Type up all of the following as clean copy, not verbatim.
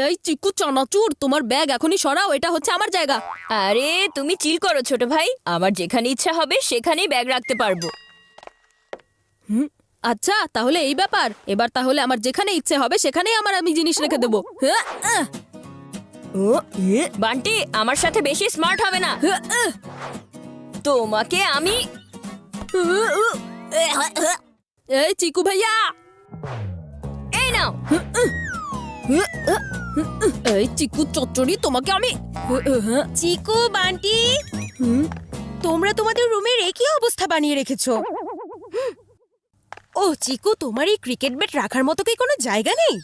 এই চিকু চানাচুর, তোমার ব্যাগ এখনই সরাও, এটা হচ্ছে আমার জায়গা। আরে তুমি চিল করো ছোট ভাই, আমার যেখানে ইচ্ছা হবে সেখানেই ব্যাগ রাখতে পারবো। আচ্ছা তাহলে এই ব্যাপার, এবার তাহলে আমার যেখানে ইচ্ছে হবে সেখানেই আমি জিনিস রেখে দেবো। বান্টি আমার সাথে বেশি স্মার্ট হবে না, তোমাকে আমি। এই চিকু ভাইয়া, এই নাও। এই চিকু চচ্চড়ি, তোমাকে আমি। চিকু, বান্টি, তোমরা তোমাদের রুমের একই অবস্থা বানিয়ে রেখেছো। ও চিকু, তোমার এই ক্রিকেট ব্যাট রাখার মতো কি কোনো জায়গা নেই?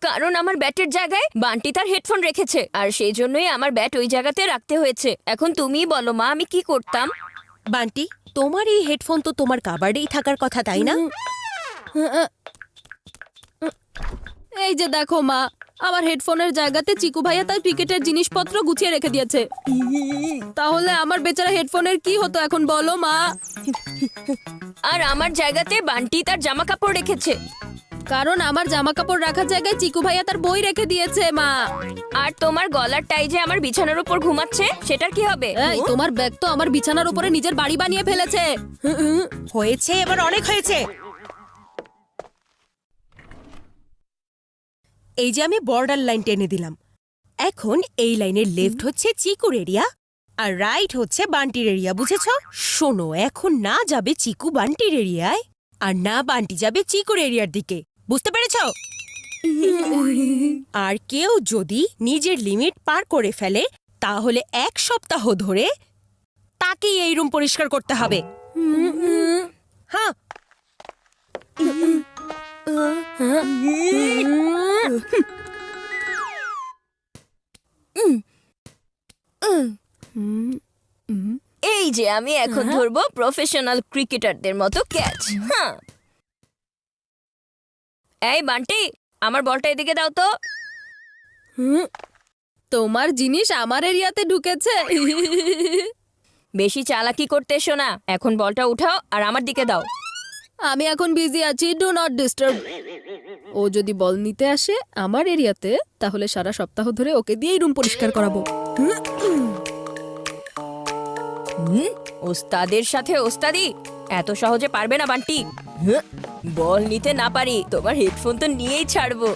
কারণ আমার ব্যাটের জায়গায় বান্টি তার হেডফোন রেখেছে, আর সেই জন্যই আমার ব্যাট ওই জায়গাতে রাখতে হয়েছে। এখন তুমিই বলো মা, আমি কি করতাম? বান্টি, তোমার এই হেডফোন তো তোমার কাবার্ডেই থাকার কথা, তাই না? এই যে দেখো মা, আমার হেডফোনের জায়গাতে চিকু ভাইয়া তার ক্রিকেটের জিনিসপত্র গুছিয়ে রেখে দিয়েছে। তাহলে আমার বেচারা হেডফোনের কি হতো এখন বলো মা? আর আমার জায়গাতে বান্টি তার জামা কাপড় রেখেছে। কারণ আমার জামা কাপড় রাখার জায়গায় চিকু ভাইয়া তার বই রেখে দিয়েছে মা। আর তোমার গলার টাই যে আমার বিছানার উপর ঘুমাচ্ছে, সেটার কি হবে? এই তোমার ব্যাগ তো আমার বিছানার উপরে নিজের বাড়ি বানিয়ে ফেলেছে। হয়েছে, এবার অনেক হয়েছে। এই যে আমি বর্ডার লাইন টেনে দিলাম। এখন এই লাইনের লেফট হচ্ছে চিকুর এরিয়া আর রাইট হচ্ছে বান্টির এরিয়া, বুঝেছো? শোনো, এখন না যাবে চিকু বান্টির এরিয়ায়, আর না বান্টি যাবে চিকুর এরিয়ার দিকে, বুঝতে পেরেছো? আর কেউ যদি নিজের লিমিট পার করে ফেলে তাহলে 1 সপ্তাহ ধরে তাকেই এই রুম পরিষ্কার করতে হবে। হ্যাঁ। এই যে আমি এখন ধরবো প্রফেশনাল ক্রিকেটারদের মতো ক্যাচ। হ্যাঁ, এই বান্টি, আমার বলটা এদিকে দাও তো। তোমার জিনিস আমার এরিয়াতে ঢুকেছে। বেশি চালাকি করতে এসো না, এখন বলটা উঠাও আর আমার দিকে দাও। আমি এখন বিজি আছি, ডু নট ডিস্টার্ব। ও যদি বল নিতে আসে আমার এরিয়াতে, তাহলে সারা সপ্তাহ ধরে ওকে দিয়েই রুম পরিষ্কার করাবো। ওস্তাদের সাথে ওস্তাদি এত সহজে পারবে না বান্টি। বল নিতে না পারি, তোমার হেডফোন তো নিয়েই ছাড়বো।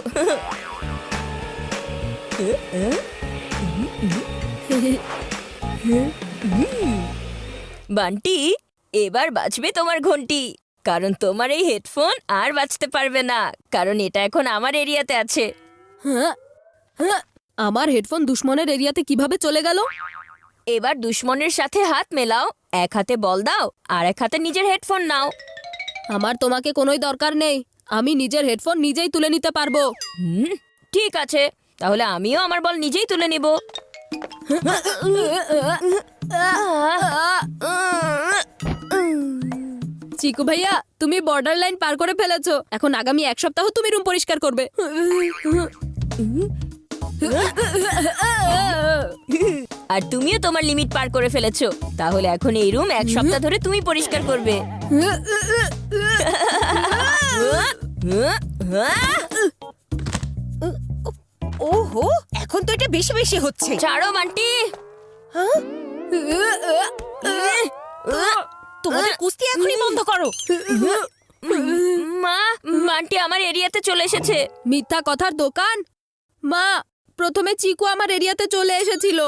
বান্টি, এবার বাজবে তোমার ঘন্টি, কারণ তোমার এই হেডফোন আর বাজতে পারবে না, কারণ এটা এখন আমার এরিয়াতে আছে। আমার হেডফোন দুশ্মনের এরিয়াতে কিভাবে চলে গেল? এবার দুশ্মনের সাথে হাত মেলাও, এক হাতে বল দাও আর এক হাতে নিজের হেডফোন নাও। আমার তোমাকে কোনোই দরকার নেই, আমি নিজের হেডফোন নিজেই তুলে নিতে পারবো। ঠিক আছে, তাহলে আমিও আমার বল নিজেই তুলে নিব। চিকু ভাইয়া, তুমি বর্ডার লাইন পার করে ফেলেছো, এখন আগামী 1 সপ্তাহ তুমি রুম পরিষ্কার করবে। আর তুমিও তোমার লিমিট পার করে ফেলেছো, তাহলে এখন এই রুম 1 সপ্তাহ ধরে তুমি পরিষ্কার করবে। ওহো, এখন তো এটা বেশি বেশি হচ্ছে। ছাড়ো বান্টি। তোমাদের কুস্তি এখনই বন্ধ করো। মা, বান্টি আমার এরিয়াতে চলে এসেছে। মিথ্যা কথার দোকান। মা, প্রথমে চিকু আমার এরিয়াতে চলে এসেছিল।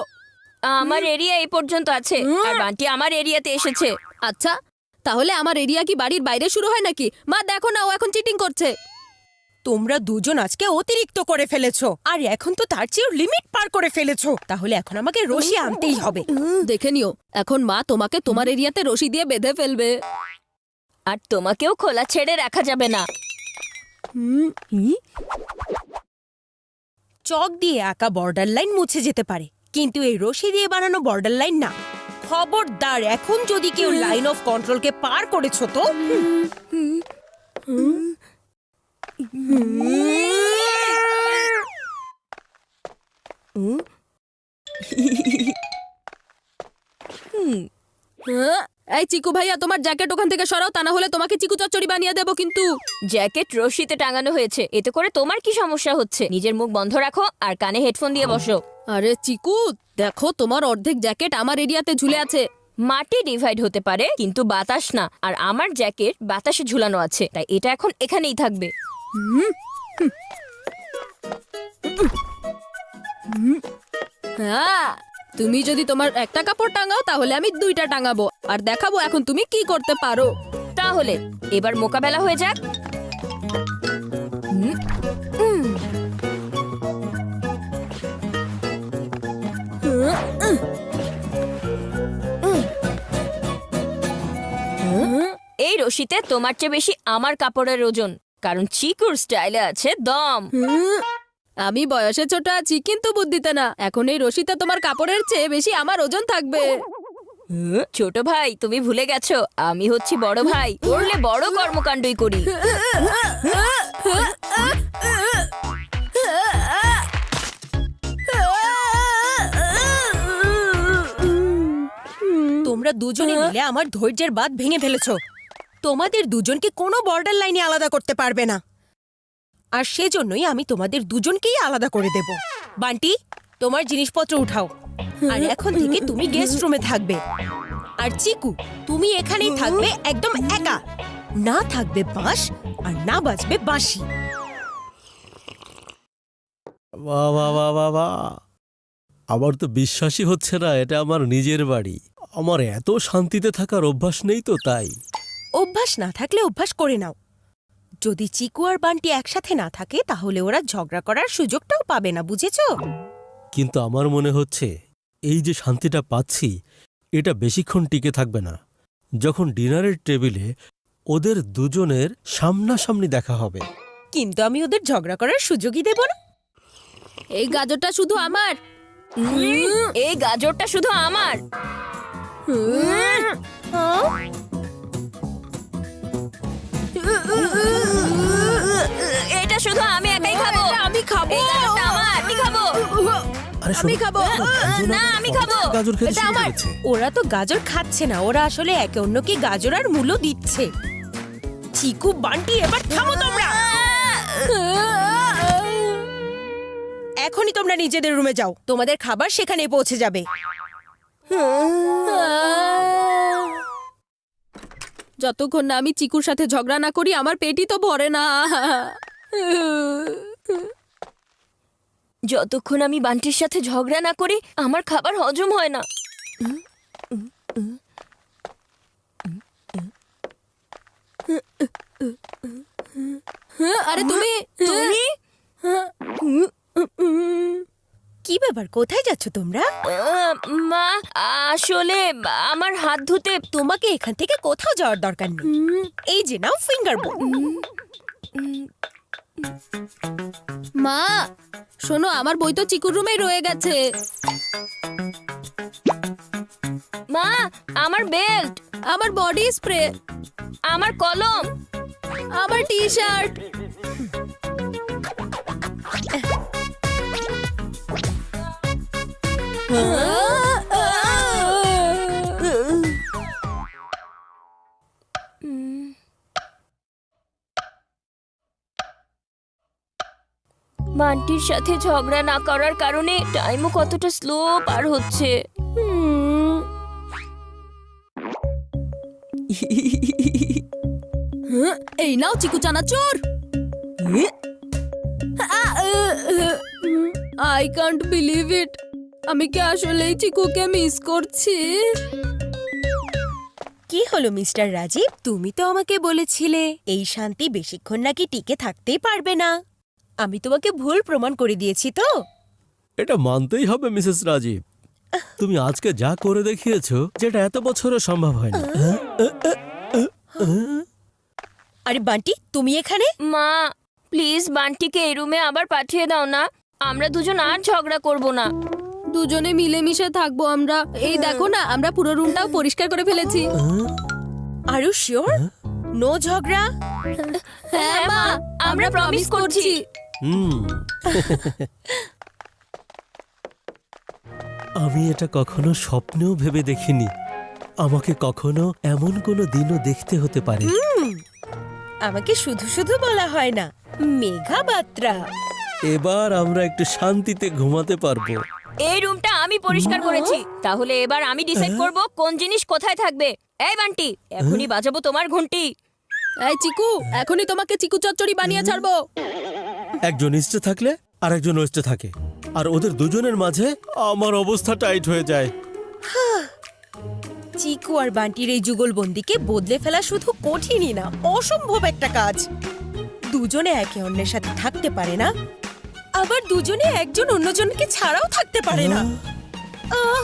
আমার এরিয়া এই পর্যন্ত আছে, আর বান্টি আমার এরিয়াতে এসেছে। আচ্ছা, তাহলে আমার এরিয়া কি বাড়ির বাইরে শুরু হয় নাকি? মা দেখো না, ও এখন চিটিং করছে। তোমরা দুজন আজকে অতিরিক্ত করে ফেলেছো, আর এখন তো তার চেয়েও লিমিট পার করে ফেলেছো। তাহলে এখন আমাকে রশি আনতেই হবে। দেখে নিও, এখন মা তোমাকে তোমার এরিয়াতে রশি দিয়ে বেঁধে ফেলবে। আর তোমাকেও খোলা ছেড়ে রাখা যাবে না। চক দিয়ে আঁকা বর্ডার লাইন মুছে যেতে পারে, কিন্তু এই রশি দিয়ে বানানো বর্ডার লাইন না। খবরদার, এখন যদি কেউ লাইন অফ কন্ট্রোলকে পার করেছো তো। হ্যাঁ? এই চিকু ভাইয়া তোমার জ্যাকেট ওখান থেকে সরাও, তা না হলে তোমাকে চিকু চচ্চড়ি বানিয়ে দেবো কিন্তু। জ্যাকেট রশিতে টাঙানো হয়েছে, এতে করে তোমার কি সমস্যা হচ্ছে? নিজের মুখ বন্ধ রাখো আর কানে হেডফোন দিয়ে বসো। আরে চিকু, দেখো তোমার অর্ধেক জ্যাকেট আমার এরিয়াতে ঝুলে আছে। মাটি ডিভাইড হতে পারে কিন্তু বাতাস না, আর আমার জ্যাকেট বাতাসে ঝুলানো আছে, তাই এটা এখন এখানেই থাকবে। হ্যাঁ, তুমি যদি তোমার একটা কাপড় টাঙাও তাহলে আমি দুইটা টাঙাবো আর দেখাবো এখন তুমি কি করতে পারো। তাহলে এবার মোকাবেলা হয়ে যাক। এই রশিতে তোমার চেয়ে বেশি আমার কাপড়ের ওজন, কারণ চিকুর স্টাইলে আছে দম। আমি বয়সে ছোট আছি কিন্তু বুদ্ধিতে না। এখন এই রশিতে তোমার কাপড়ের চেয়ে বেশি আমার ওজন থাকবে। ছোট ভাই, তুমি ভুলে গেছো আমি হচ্ছি বড় ভাই, করলে বড় কর্মকাণ্ডই করি। তোমরা দুজনে মিলে আমার ধৈর্যের বাঁধ ভেঙে ফেলেছো। তোমাদের দুজনকে কোনো বর্ডার লাইনে আলাদা করতে পারবে না, আর সেজন্যই আমি তোমাদের দুজনকেই আলাদা করে দেব। বান্টি, তোমার জিনিসপত্র উঠাও, আর এখন থেকে তুমি গেস্ট রুমে থাকবে। আর চিকু, তুমি এখানেই থাকবে একদম একা। না থাকবে বাঁশ আর না বাজবে বাঁশি। বাহ বাহ বাহ বাহ বাহ! আমার তো বিশ্বাসই হচ্ছে না এটা আমার নিজের বাড়ি। আমার এত শান্তিতে থাকার অভ্যাস নেই তো, তাই। অভ্যাস না থাকলে অভ্যাস করে নাও। যদি চিকু আর বান্টি একসাথে না থাকে তাহলে ওরা ঝগড়া করার সুযোগটাও পাবে না, বুঝেছো? কিন্তু আমার মনে হচ্ছে এই যে শান্তিটা পাচ্ছি এটা বেশিক্ষণ টিকে থাকবে না। যখন ডিনারের টেবিলে ওদের দুজনের সামনাসামনি দেখা হবে। কিন্তু আমি ওদের ঝগড়া করার সুযোগই দেব না। এই গাজরটা শুধু আমার। এই গাজরটা শুধু আমার। এটা শুধু আমি একাই খাবো। আমি খাবো। এই গাজরটা আমার, আমি খাবো। আরে আমি শোনো, খাবো। না, আমি খাবো। গাজর খেতে এটা শুরু আমার। করেছে। ওরা তো গাজর খাচ্ছে না, ওরা আসলে একে অন্যকে গাজর আর মূলো দিচ্ছে। চিকু, বান্টি, এবার থামো তোমরা। এখনই তোমরা নিজেদের রুমে যাও, তোমাদের খাবার সেখানে পৌঁছে যাবে। যতক্ষণ না আমি চিকুর সাথে ঝগড়া না করি আমার পেটই তো ভরে না। যতক্ষণ আমি বান্টির সাথে ঝগড়া না করি আমার খাবার হজম হয় না। আরে তুমি তুমি কি ব্যাপার, কোথায় যাচ্ছ তোমরা? মা, আসলে আমার হাত ধুতে। তোমাকে এখান থেকে কোথাও যাওয়ার দরকার নেই। এই যে নাও ফিঙ্গার বোল। মা শোনো, আমার বই তো চিকুর রুমেই রয়ে গেছে। মা, আমার বেল্ট, আমার বডি স্প্রে, আমার কলম, আমার টি শার্ট। বান্টির সাথে ঝগড়া না করার কারণে টাইমও কতটা স্লো পার হচ্ছে। এই নাও চিকু চানাচুর। I can't believe it. আমি কি আসলেই চিকুকে মিস করছি? কি হলো মিস্টার রাজীব, তুমি তো আমাকে বলেছিলে এই শান্তি বেশিক্ষণ নাকি টিকে থাকতেই পারবে না। আমি তোমাকে ভুল প্রমাণ করে দিয়েছি তো। এটা মানতেই হবে মিসেস রাজীব, তুমি আজকে যা করে দেখিয়েছো যেটা এত বছরে সম্ভব হয়নি। আরে বান্টি, তুমি এখানে? মা, প্লিজ বান্টিকে এই রুমে আবার পাঠিয়ে দাও না। আমরা দুজন আর ঝগড়া করব না। দুজনে মিলেমিশে থাকবো আমরা। এই দেখো না, আমরা পুরো রুমটাও পরিষ্কার করে ফেলেছি। Are you sure? নো ঝগড়া? হ্যাঁ মা, আমরা প্রমিস করছি। আমি এটা কখনো স্বপ্নেও ভেবে দেখিনি আমাকে কখনো এমন কোনো দিনও দেখতে হতে পারে। আমাকে শুধু শুধু বলা হয় না, মেঘা বাত্রা। এবার আমরা একটু শান্তিতে ঘুমাতে পারবো। এই রুমটা আমি পরিষ্কার করেছি, তাহলে এবার আমি ডিসাইড করব কোন জিনিস কোথায় থাকবে। এই বান্টি, এখনই বাজাবো তোমার ঘন্টি। এই চিকু, এখনই তোমাকে চিকু চচ্চড়ি বানিয়ে ছাড়বো। একজন ইস্টে থাকলে আর একজন ওয়েস্টে থাকে, আর ওদের দুজনের মাঝে আমার অবস্থা টাইট হয়ে যায়। চিকু আর বান্টির এই যুগলবন্দিকে বদলে ফেলা শুধু কঠিনই না, অসম্ভব একটা কাজ। দুজনে একে অন্যের সাথে থাকতে পারে না, আবার দুজনে একজন অন্যজনকে ছাড়াও থাকতে পারে না। আহ